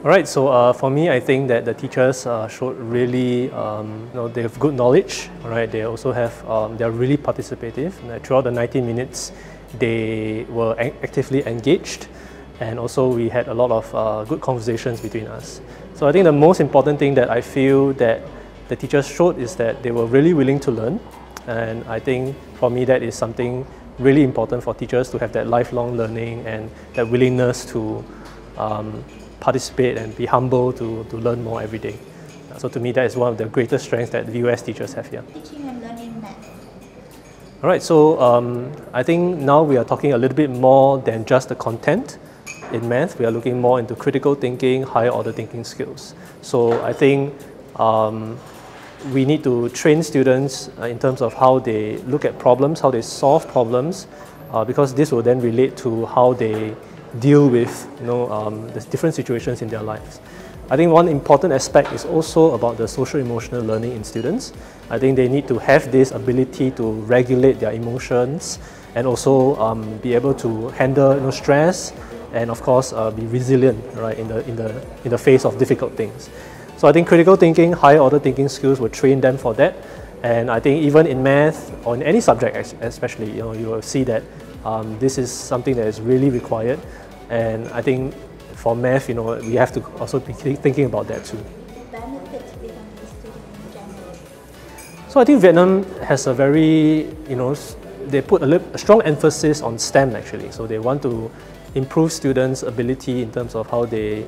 Alright, so for me, I think that the teachers should really, they have good knowledge. Alright, they also have, they're really participative. Throughout the 90 minutes, they were actively engaged, and also we had a lot of good conversations between us. So I think the most important thing that I feel that the teachers showed is that they were really willing to learn, and I think for me that is something really important for teachers to have that lifelong learning and that willingness to participate and be humble to learn more every day. So to me, that is one of the greatest strengths that VUS teachers have here. Teaching and learning math. Alright, so I think now we are talking a little bit more than just the content. In math, we are looking more into critical thinking, higher order thinking skills. So I think we need to train students in terms of how they look at problems, how they solve problems, because this will then relate to how they deal with the different situations in their lives. I think one important aspect is also about the social-emotional learning in students. I think they need to have this ability to regulate their emotions and also be able to handle stress and of course be resilient, right, in the face of difficult things. So I think critical thinking, higher order thinking skills will train them for that. And I think even in math or in any subject especially, you will see that this is something that is really required. And I think for math, we have to also be thinking about that too. The benefits Vietnamese students in general. So I think Vietnam has a very, they put a strong emphasis on STEM actually. So they want to improve students' ability in terms of how they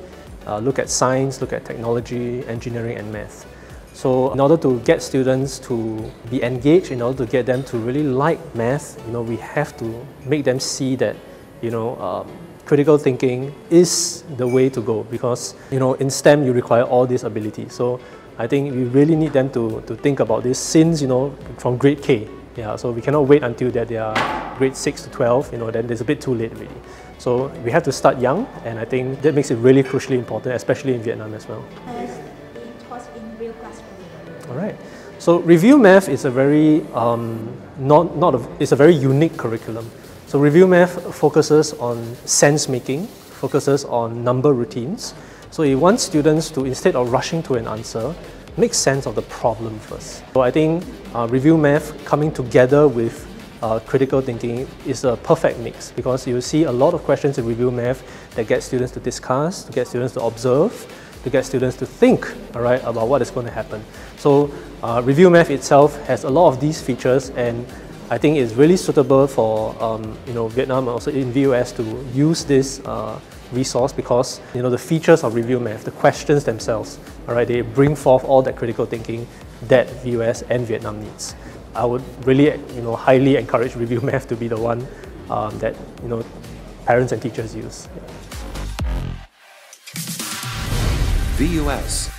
look at science, look at technology, engineering and math. So in order to get students to be engaged, in order to get them to really like math, we have to make them see that, critical thinking is the way to go, because in STEM you require all these abilities. So I think we really need them to think about this since from grade K. Yeah, so we cannot wait until that they are grade 6 to 12, then it's a bit too late already. So we have to start young, and I think that makes it really crucially important, especially in Vietnam as well. As being taught in real classroom. All right. So Review Math is a very it's a very unique curriculum. So Review Math focuses on sense making, focuses on number routines. So it wants students to, instead of rushing to an answer, make sense of the problem first. So I think Review Math coming together with critical thinking is a perfect mix, because you see a lot of questions in Review Math that get students to discuss, to get students to observe, to get students to think, about what is going to happen. So Review Math itself has a lot of these features, and I think it's really suitable for Vietnam and also in VUS to use this resource, because the features of Review Math, the questions themselves, they bring forth all that critical thinking that VUS and Vietnam needs. I would really highly encourage Review Math to be the one that parents and teachers use. VUS